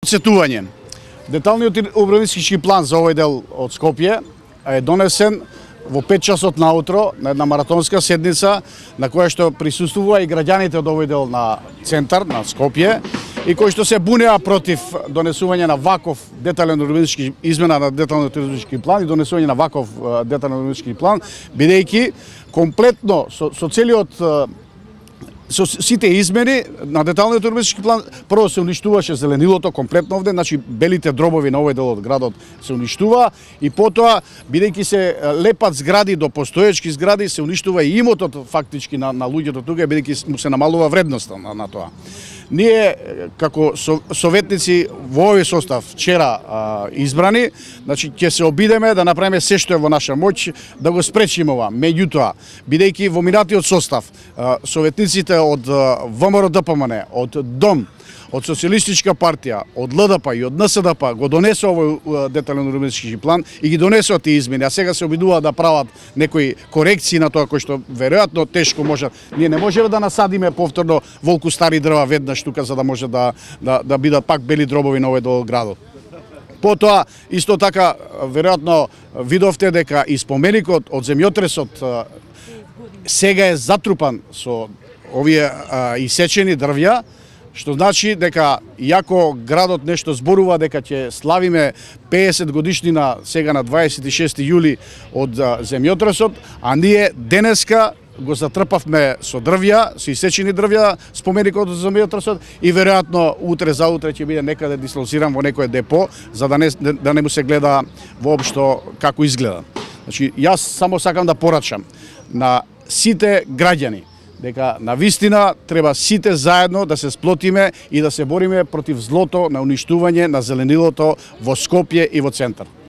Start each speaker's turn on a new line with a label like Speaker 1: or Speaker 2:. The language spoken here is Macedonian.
Speaker 1: Подсетување. Деталниот урбанистички план за овој дел од Скопје е донесен во 5 часот наутро на една маратонска седница на која што присуствува и граѓаните од овој дел на центар на Скопје и кои што се бунеа против донесување на ваков детален урбанистички измена на деталниот урбанистички план и донесување на ваков детален урбанистички план, бидејќи комплетно со целиот со сите измени на деталниот урбанистички план прво се уништуваше зеленилото комплетно овде, значи белите дробови на овој дел од градот се уништува и потоа бидејќи се лепат згради до постоечки згради се уништува и имотот фактички на луѓето тука бидејќи му се намалува вредноста на тоа. Ние како советници во овој состав вчера избрани, значи ќе се обидеме да направиме се што е во наша моќ да го спречиме ова. Меѓутоа, бидејќи во минатиот состав советниците од ВМРО-ДПМН, од ДОМ, од Социјалистичка партија, од ЛДП и од НСДП го донесува овој детален урбанистички план и ги донесува тие измени, а сега се обидуваат да прават некои корекции на тоа кои што веројатно тешко можат. Ние не можеме да насадиме повторно волку стари дрва веднаш тука за да може да бидат пак бели дробови на овој дел градот. Потоа, исто така, веројатно видовте дека и споменикот од земјотресот сега е затрупан со овие исечени дрвја, што значи дека иако градот нешто зборува дека ќе славиме 50 годишнина сега на 26 јули од земјотресот, а ние денеска го затрпавме со дрвја, со исечени дрвја, споменикот од земјотресот и веројатно утре заутре ќе биде некаде дислоциран во некое депо за да не му се гледа воопшто како изгледа. Значи јас само сакам да порачам на сите граѓани дека навистина треба сите заедно да се сплотиме и да се бориме против злото на уништување на зеленилото во Скопје и во центар.